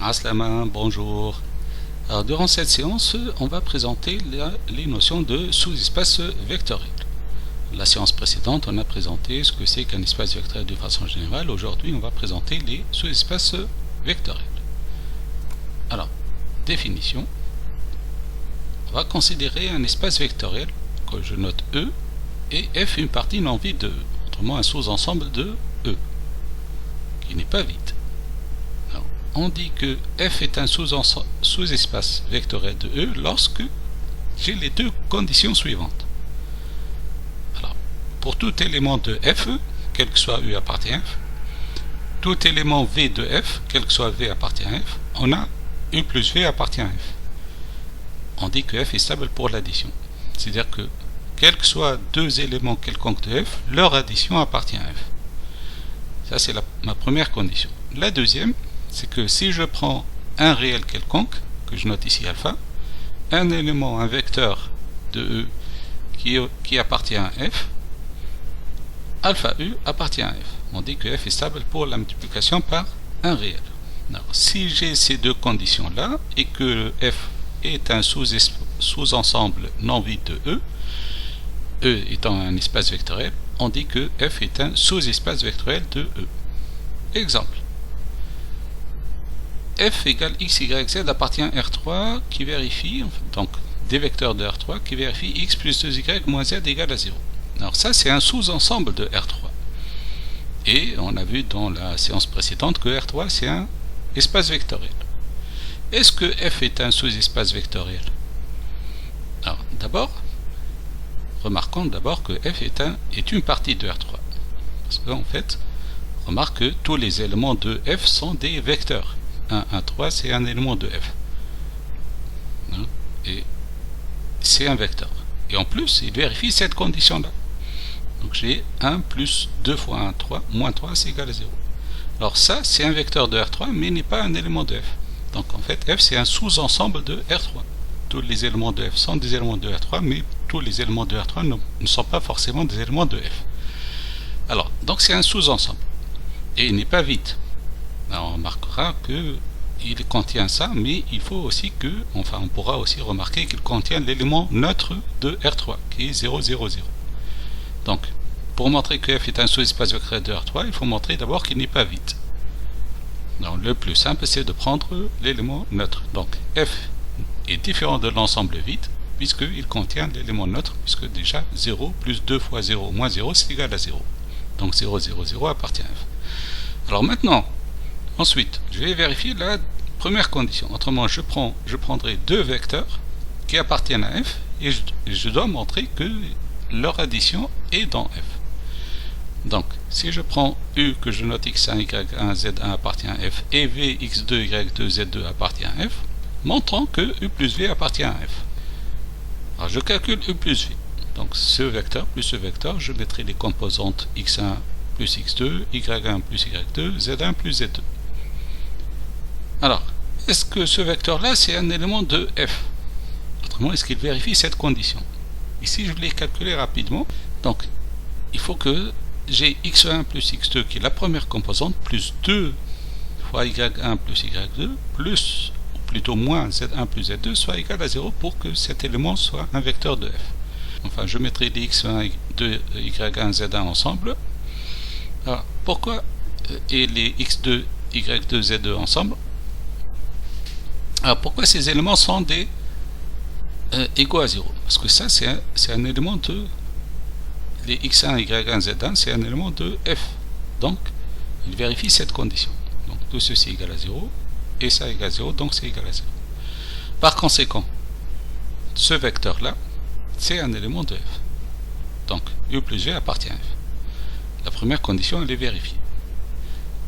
Aslama, bonjour. Alors, durant cette séance, on va présenter les notions de sous-espace vectoriel. La séance précédente, on a présenté ce que c'est qu'un espace vectoriel de façon générale. Aujourd'hui, on va présenter les sous-espaces vectoriels. Alors, définition. On va considérer un espace vectoriel que je note E et F une partie non vide de E, autrement un sous-ensemble de E, qui n'est pas vide. Alors, on dit que F est un sous-espace vectoriel de E lorsque j'ai les deux conditions suivantes. Alors, pour tout élément de F, quel que soit U appartient à F, tout élément V de F, quel que soit V appartient à F, on a U plus V appartient à F. On dit que F est stable pour l'addition. C'est-à-dire que, quels que soient deux éléments quelconques de F, leur addition appartient à F. Ça, c'est ma première condition. La deuxième, c'est que si je prends un réel quelconque, que je note ici alpha, un élément, un vecteur de E qui appartient à F, alpha U appartient à F. On dit que F est stable pour la multiplication par un réel. Alors, si j'ai ces deux conditions-là, et que F est un sous-ensemble non vide de E, E étant un espace vectoriel, on dit que F est un sous-espace vectoriel de E. Exemple. F égale x, y, z appartient à R3 qui vérifie, donc des vecteurs de R3 qui vérifient x plus 2y moins z égale à 0. Alors ça, c'est un sous-ensemble de R3. Et on a vu dans la séance précédente que R3, c'est un espace vectoriel. Est-ce que F est un sous-espace vectoriel? Alors, d'abord, remarquons d'abord que F est une partie de R3. Parce qu'en fait, remarque que tous les éléments de F sont des vecteurs. 1, 1, 3, c'est un élément de F. Et c'est un vecteur. Et en plus, il vérifie cette condition-là. Donc j'ai 1 plus 2 fois 1, 3, moins 3, c'est égal à 0. Alors ça, c'est un vecteur de R3, mais il n'est pas un élément de F. Donc en fait, F, c'est un sous-ensemble de R3. Tous les éléments de F sont des éléments de R3, mais tous les éléments de R3 ne sont pas forcément des éléments de F. Alors, donc c'est un sous-ensemble. Et il n'est pas vide. Alors, on remarquera qu'il contient ça, mais il faut aussi que, enfin on pourra aussi remarquer qu'il contient l'élément neutre de R3, qui est 0, 0, 0. Donc, pour montrer que F est un sous-espace vectoriel de R3, il faut montrer d'abord qu'il n'est pas vide. Donc, le plus simple, c'est de prendre l'élément neutre. Donc, F est différent de l'ensemble vide, puisqu'il contient l'élément neutre, puisque déjà 0 plus 2 fois 0 moins 0, c'est égal à 0. Donc 0, 0, 0 appartient à F. Alors maintenant, ensuite, je vais vérifier la première condition. Autrement, je prendrai deux vecteurs qui appartiennent à F, et je dois montrer que leur addition est dans F. Donc, si je prends U que je note x1, y1, z1 appartient à F, et v, x2, y2, z2 appartient à F, montrant que U plus V appartient à F. Alors je calcule U plus V. Donc ce vecteur plus ce vecteur, je mettrai les composantes x1 plus x2, y1 plus y2, z1 plus z2. Alors, est-ce que ce vecteur-là, c'est un élément de F? Autrement, est-ce qu'il vérifie cette condition? Ici, je l'ai calculé rapidement. Donc, il faut que j'ai x1 plus x2 qui est la première composante, plus 2 fois y1 plus y2, plus plutôt moins z1 plus z2 soit égal à 0 pour que cet élément soit un vecteur de f. Enfin, je mettrai les x1, y1, z1 ensemble. Alors, pourquoi et les x2, y2, z2 ensemble? Alors, pourquoi ces éléments sont des égaux à 0? Parce que ça, c'est un élément de les x1, y1, z1, c'est un élément de f. Donc, il vérifie cette condition. Donc, tout ceci est égal à 0. Et ça égale 0, donc c'est égal à 0. Par conséquent, ce vecteur-là, c'est un élément de f. Donc, U plus V appartient à f. La première condition, elle est vérifiée.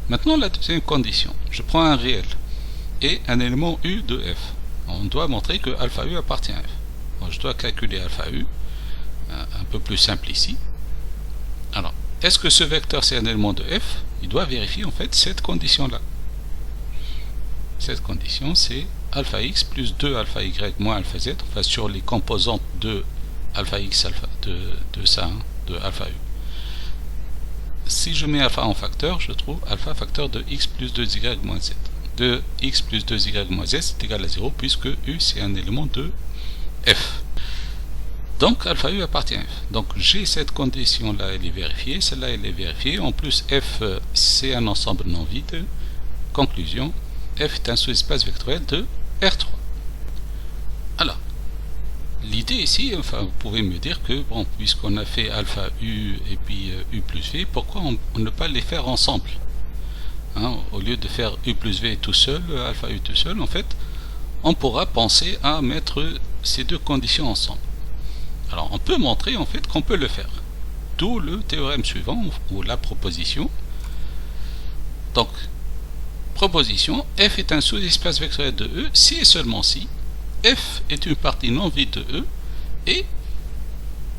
Maintenant, la deuxième condition. Je prends un réel et un élément U de f. On doit montrer que alpha U appartient à f. Donc, je dois calculer alpha U, un peu plus simple ici. Alors, est-ce que ce vecteur, c'est un élément de f? Il doit vérifier, en fait, cette condition-là. Cette condition, c'est alpha x plus 2 alpha y moins alpha z, enfin sur les composantes de alpha x, alpha de ça, hein, de alpha u. Si je mets alpha en facteur, je trouve alpha facteur de x plus 2y moins z. de x plus 2y moins z est égal à 0 puisque u c'est un élément de f. Donc alpha u appartient à f. Donc j'ai cette condition là, elle est vérifiée, celle-là elle est vérifiée. En plus f c'est un ensemble non vide. Conclusion, f est un sous-espace vectoriel de R3. Alors, l'idée ici, enfin vous pouvez me dire que bon, puisqu'on a fait alpha u et puis u plus v, pourquoi on ne pas les faire ensemble, hein, au lieu de faire u plus v tout seul, alpha u tout seul, en fait, on pourra penser à mettre ces deux conditions ensemble. Alors, on peut montrer en fait qu'on peut le faire. D'où le théorème suivant, ou la proposition. Donc, proposition, f est un sous-espace vectoriel de E si et seulement si f est une partie non vide de E et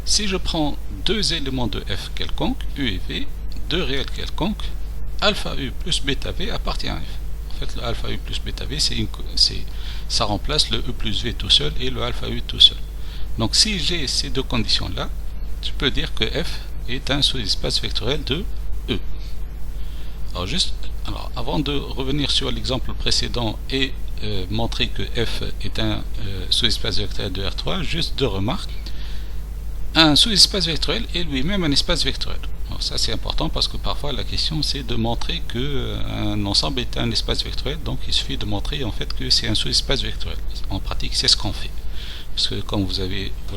si je prends deux éléments de f quelconque, u et v, deux réels quelconques, alpha u plus bêta v appartient à f. En fait, le alpha u plus bêta v, ça remplace le e plus v tout seul et le alpha u tout seul. Donc si j'ai ces deux conditions-là, je peux dire que f est un sous-espace vectoriel de E. Alors, avant de revenir sur l'exemple précédent et montrer que f est un sous-espace vectoriel de R3, juste deux remarques. Un sous-espace vectoriel est lui-même un espace vectoriel. Alors ça c'est important parce que parfois la question c'est de montrer que un ensemble est un espace vectoriel, donc il suffit de montrer en fait que c'est un sous-espace vectoriel. En pratique c'est ce qu'on fait. Parce que comme vous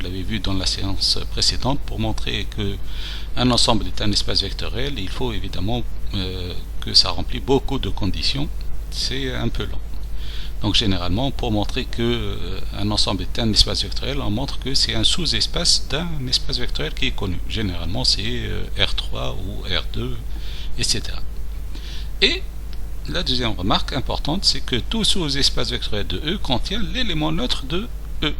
l'avez vu dans la séance précédente, pour montrer que un ensemble est un espace vectoriel, il faut évidemment que ça remplit beaucoup de conditions. C'est un peu long. Donc généralement, pour montrer que un ensemble est un espace vectoriel, on montre que c'est un sous-espace d'un espace vectoriel qui est connu. Généralement, c'est R3 ou R2, etc. Et la deuxième remarque importante, c'est que tout sous-espace vectoriel de E contient l'élément neutre de E.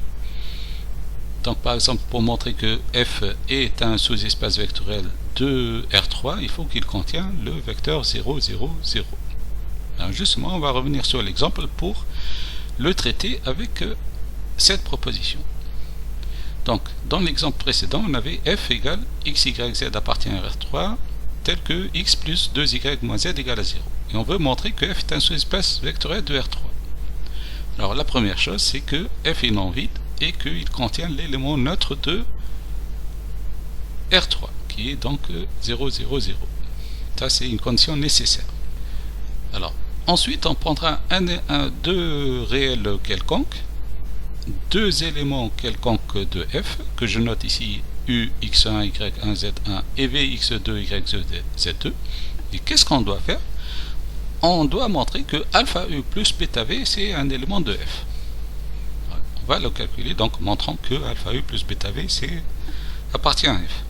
Donc par exemple, pour montrer que f est un sous-espace vectoriel de R3, il faut qu'il contienne le vecteur 0, 0, 0. Alors justement, on va revenir sur l'exemple pour le traiter avec cette proposition. Donc, dans l'exemple précédent, on avait f égale x, y, z appartient à R3, tel que x plus 2y moins z égale à 0. Et on veut montrer que f est un sous-espace vectoriel de R3. Alors la première chose, c'est que f est non vide et qu'il contient l'élément neutre de R3, qui est donc 0, 0, 0. Ça, c'est une condition nécessaire. Alors, ensuite, on prendra deux réels quelconques, deux éléments quelconques de f, que je note ici u, x1, y1, z1 et v, x2, y2, z2. Et qu'est-ce qu'on doit faire? On doit montrer que alpha u plus bêta v, c'est un élément de f. On va le calculer, donc montrant que alpha u plus bêta v appartient à f.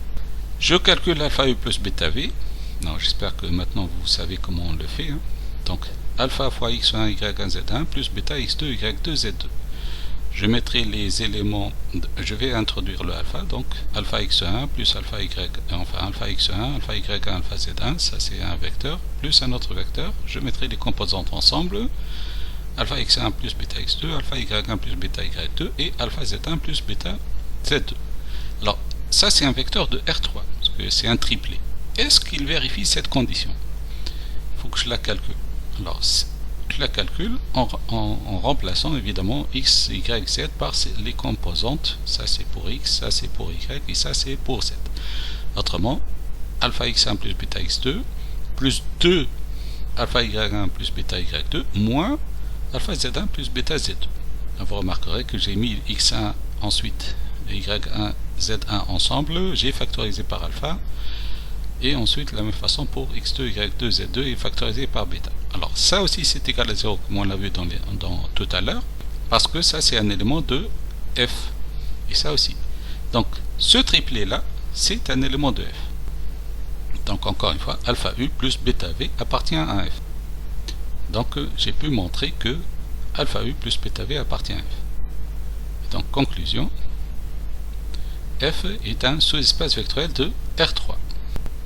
Je calcule alpha u plus bêta v. Non, j'espère que maintenant vous savez comment on le fait. Hein. Donc alpha fois x1, y1, z1 plus bêta x2, y2, z2. Je mettrai les éléments, je vais introduire le alpha, donc alpha x1 plus alpha y, enfin alpha x1, alpha y1, alpha z1, ça c'est un vecteur, plus un autre vecteur. Je mettrai les composantes ensemble. Alpha x1 plus bêta x2, alpha y1 plus bêta y2 et alpha z1 plus bêta z2. Alors, ça c'est un vecteur de R3, parce que c'est un triplet. Est-ce qu'il vérifie cette condition? Il faut que je la calcule. Alors, je la calcule en remplaçant évidemment x, y, z par les composantes. Ça c'est pour x, ça c'est pour y et ça c'est pour z. Autrement, alpha x1 plus bêta x2 plus 2 alpha y1 plus bêta y2 moins alpha z1 plus bêta z2. Vous remarquerez que j'ai mis x1 ensuite et y1, z1 ensemble, j'ai factorisé par alpha, et ensuite de la même façon pour x2, y2, z2 est factorisé par bêta. Alors ça aussi c'est égal à 0 comme on l'a vu dans tout à l'heure, parce que ça c'est un élément de f, et ça aussi. Donc ce triplet là, c'est un élément de f. Donc encore une fois, alpha u plus bêta v appartient à f. Donc j'ai pu montrer que alpha u plus bêta v appartient à f. Et donc conclusion, f est un sous-espace vectoriel de R3.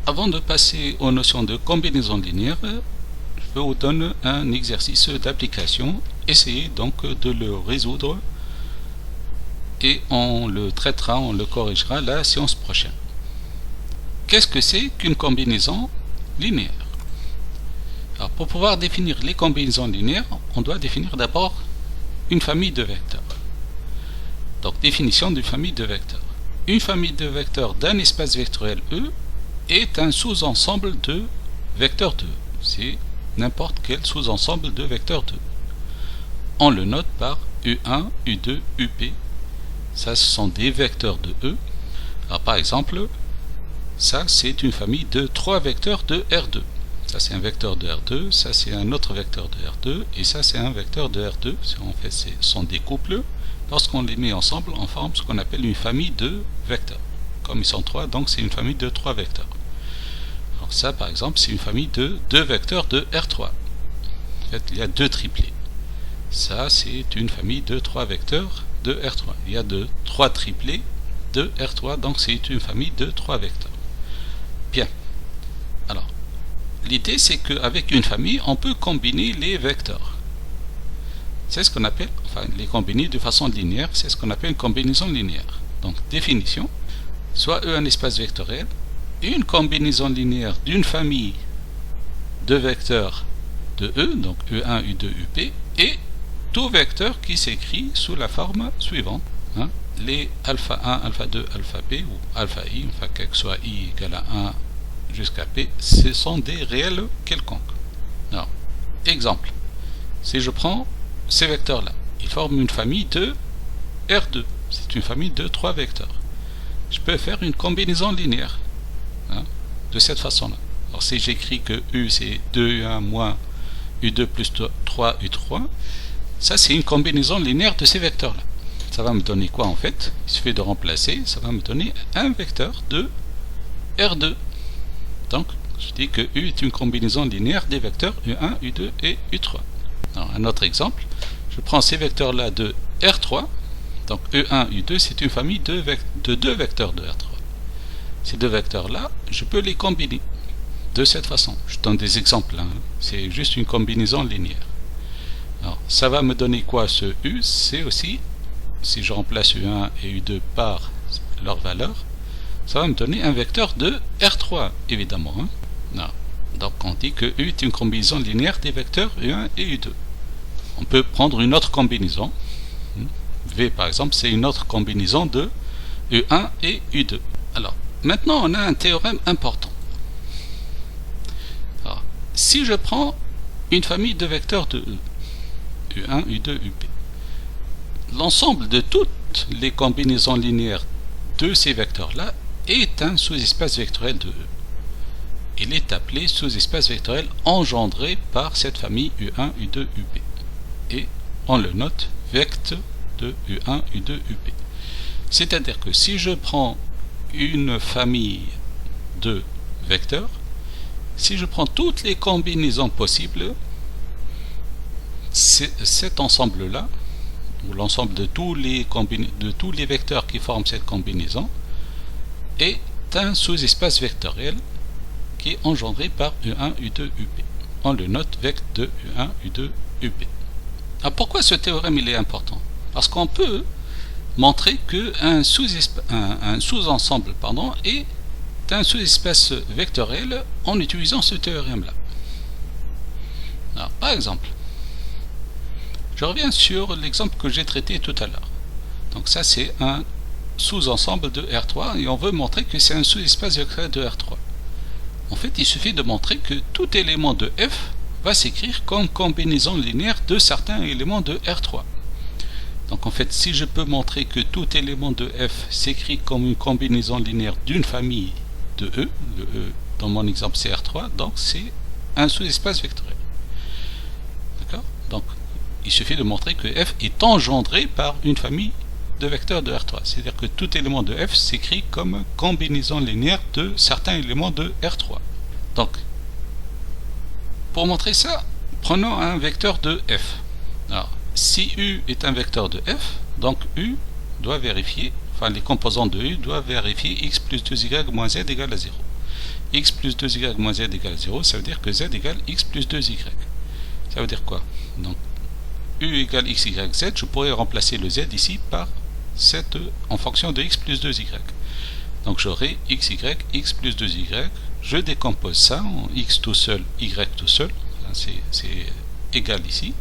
Avant de passer aux notions de combinaison linéaire, je vous donne un exercice d'application. Essayez donc de le résoudre et on le traitera, on le corrigera la séance prochaine. Qu'est-ce que c'est qu'une combinaison linéaire? Alors, pour pouvoir définir les combinaisons linéaires, on doit définir d'abord une famille de vecteurs. Donc, définition d'une famille de vecteurs. Une famille de vecteurs d'un espace vectoriel E est un sous-ensemble de vecteurs de E. C'est n'importe quel sous-ensemble de vecteurs de E. On le note par U1, U2, UP. Ça, ce sont des vecteurs de E. Alors, par exemple, ça, c'est une famille de 3 vecteurs de R2. Ça, c'est un vecteur de R2, ça, c'est un autre vecteur de R2, et ça, c'est un vecteur de R2. En fait, ce sont des couples. Lorsqu'on les met ensemble, on forme ce qu'on appelle une famille de vecteurs. Comme ils sont 3, donc c'est une famille de 3 vecteurs. Alors ça, par exemple, c'est une famille de 2 vecteurs de R3. En fait, il y a 2 triplés. Ça, c'est une famille de 3 vecteurs de R3. Il y a 3 triplés de R3, donc c'est une famille de 3 vecteurs. Bien. Alors, l'idée, c'est qu'avec une famille, on peut combiner les vecteurs. C'est ce qu'on appelle, enfin, les combiner de façon linéaire, c'est ce qu'on appelle une combinaison linéaire. Donc, définition, soit E un espace vectoriel, une combinaison linéaire d'une famille de vecteurs de E, donc E1, U2, UP, et tout vecteur qui s'écrit sous la forme suivante. Les alpha 1, alpha 2, alpha p, ou alpha i, enfin, quel que soit i égale à 1 jusqu'à p, ce sont des réels quelconques. Alors, exemple, si je prends ces vecteurs-là, ils forment une famille de R2. C'est une famille de 3 vecteurs. Je peux faire une combinaison linéaire de cette façon-là. Alors, si j'écris que U, c'est 2U1 moins U2 plus 3U3, ça, c'est une combinaison linéaire de ces vecteurs-là. Ça va me donner quoi, en fait? Il suffit de remplacer, ça va me donner un vecteur de R2. Donc, je dis que U est une combinaison linéaire des vecteurs U1, U2 et U3. Alors, un autre exemple, je prends ces vecteurs-là de R3, donc E1, U2, c'est une famille de 2 vecteurs de R3. Ces 2 vecteurs-là, je peux les combiner de cette façon. Je donne des exemples, c'est juste une combinaison linéaire. Alors, ça va me donner quoi, ce U? C'est aussi, si je remplace U1 et U2 par leur valeur, ça va me donner un vecteur de R3, évidemment. Donc, on dit que U est une combinaison linéaire des vecteurs U1 et U2. On peut prendre une autre combinaison. V, par exemple, c'est une autre combinaison de U1 et U2. Alors, maintenant, on a un théorème important. Alors, si je prends une famille de vecteurs de E, U1, U2, UP, l'ensemble de toutes les combinaisons linéaires de ces vecteurs-là est un sous-espace vectoriel de E. Il est appelé sous-espace vectoriel engendré par cette famille U1, U2, UP. Et on le note vect de U1, U2, UP. C'est-à-dire que si je prends une famille de vecteurs, si je prends toutes les combinaisons possibles, cet ensemble-là, ou l'ensemble de tous les vecteurs qui forment cette combinaison, est un sous-espace vectoriel qui est engendré par U1, U2, UP. On le note vect de U1, U2, UP. Alors pourquoi ce théorème il est important? Parce qu'on peut montrer qu'un sous-ensemble est un sous-espace vectoriel en utilisant ce théorème-là. Alors, par exemple, je reviens sur l'exemple que j'ai traité tout à l'heure. Donc ça, c'est un sous-ensemble de R3 et on veut montrer que c'est un sous-espace vectoriel de R3. En fait, il suffit de montrer que tout élément de F va s'écrire comme combinaison linéaire de certains éléments de R3. Donc en fait, si je peux montrer que tout élément de F s'écrit comme une combinaison linéaire d'une famille de E, le E dans mon exemple c'est R3, donc c'est un sous-espace vectoriel. D'accord? Donc il suffit de montrer que F est engendré par une famille de vecteurs de R3. C'est-à-dire que tout élément de F s'écrit comme combinaison linéaire de certains éléments de R3. Donc, pour montrer ça, prenons un vecteur de F. Alors, si U est un vecteur de F, donc U doit vérifier, enfin les composants de U doivent vérifier x plus 2y moins z égale à 0. X plus 2y moins z égale à 0, ça veut dire que z égale x plus 2y. Ça veut dire quoi? Donc, U égale x, y, z, je pourrais remplacer le z ici par cette en fonction de x plus 2y. Donc j'aurai x, y, x plus 2y. Je décompose ça en x tout seul, y tout seul. c'est égal ici,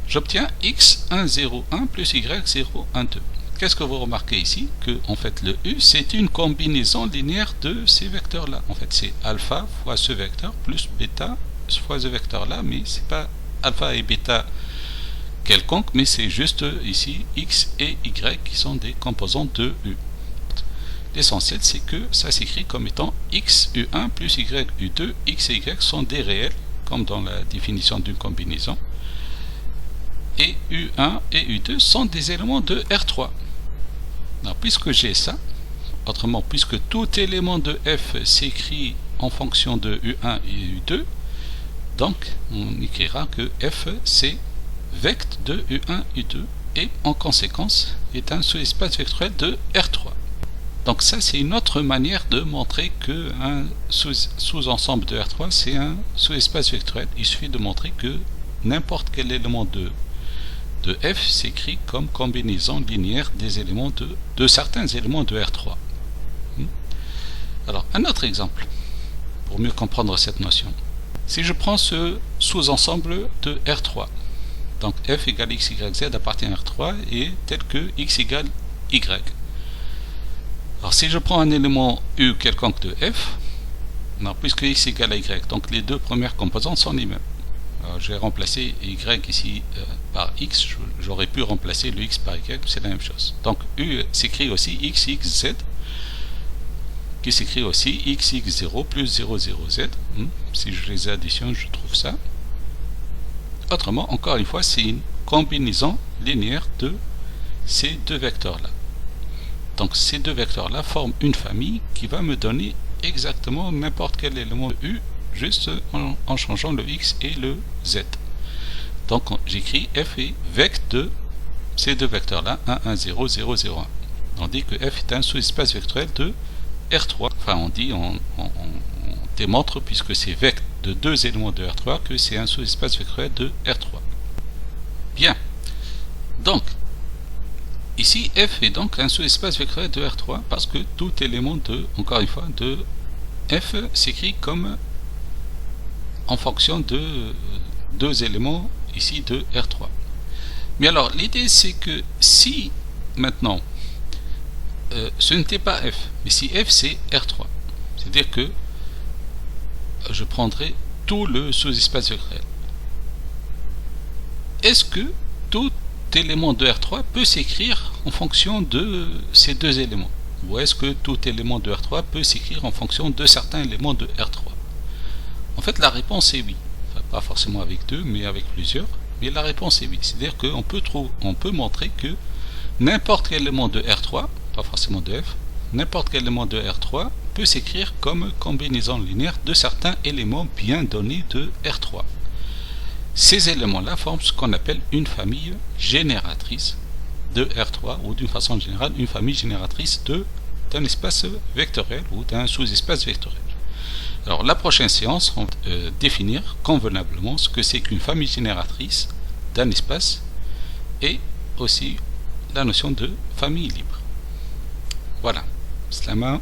j'obtiens x1, 0, 1 plus y0, 1, 2. Qu'est-ce que vous remarquez ici? Que en fait le u c'est une combinaison linéaire de ces vecteurs là. En fait c'est alpha fois ce vecteur plus bêta fois ce vecteur là, mais c'est pas alpha et bêta quelconque, mais c'est juste ici x et y qui sont des composants de u. L'essentiel c'est que ça s'écrit comme étant x u1 plus y u2, x et y sont des réels comme dans la définition d'une combinaison, et u1 et u2 sont des éléments de R3. Alors, puisque j'ai ça, autrement, puisque tout élément de f s'écrit en fonction de u1 et u2, donc on écrira que f c'est vect de u1 u2 et en conséquence est un sous-espace vectoriel de R3. Donc ça c'est une autre manière de montrer que un sous-ensemble de R3 c'est un sous-espace vectoriel. Il suffit de montrer que n'importe quel élément de f s'écrit comme combinaison linéaire des éléments de certains éléments de R3. Alors un autre exemple pour mieux comprendre cette notion. Si je prends ce sous-ensemble de R3, donc f égale x, y, z appartient à R3 et tel que x égale y. Alors si je prends un élément u quelconque de f, non, puisque x égale à y, donc les deux premières composantes sont les mêmes. J'ai remplacé y ici par x, j'aurais pu remplacer le x par y, c'est la même chose. Donc u s'écrit aussi x, x, z, qui s'écrit aussi x, x0 plus 0, 0, z. Si je les additionne, je trouve ça. Autrement, encore une fois, c'est une combinaison linéaire de ces deux vecteurs-là. Donc ces deux vecteurs-là forment une famille qui va me donner exactement n'importe quel élément de u, juste en changeant le x et le z. Donc j'écris f est vect de ces deux vecteurs-là, 1, 1, 0, 0, 0, 1. On dit que f est un sous-espace vectoriel de R3. Enfin on démontre, puisque c'est vect de deux éléments de R3, que c'est un sous-espace vectoriel de R3. Bien. Donc, ici, f est donc un sous-espace vectoriel de R3 parce que tout élément encore une fois, de f s'écrit comme en fonction de deux éléments ici de R3. Mais alors, l'idée c'est que si maintenant ce n'était pas f, mais si f c'est R3, c'est-à-dire que je prendrai tout le sous-espace vectoriel. Est-ce que tout élément de R3 peut s'écrire en fonction de ces deux éléments? Ou est-ce que tout élément de R3 peut s'écrire en fonction de certains éléments de R3? En fait, la réponse est oui. Enfin, pas forcément avec deux, mais avec plusieurs. Mais la réponse est oui. C'est-à-dire qu'on peut montrer que n'importe quel élément de R3, pas forcément de F, n'importe quel élément de R3 peut s'écrire comme combinaison linéaire de certains éléments bien donnés de R3. Ces éléments-là forment ce qu'on appelle une famille génératrice de R3, ou d'une façon générale, une famille génératrice d'un espace vectoriel ou d'un sous-espace vectoriel. Alors la prochaine séance, on va définir convenablement ce que c'est qu'une famille génératrice d'un espace et aussi la notion de famille libre. Voilà. Slama.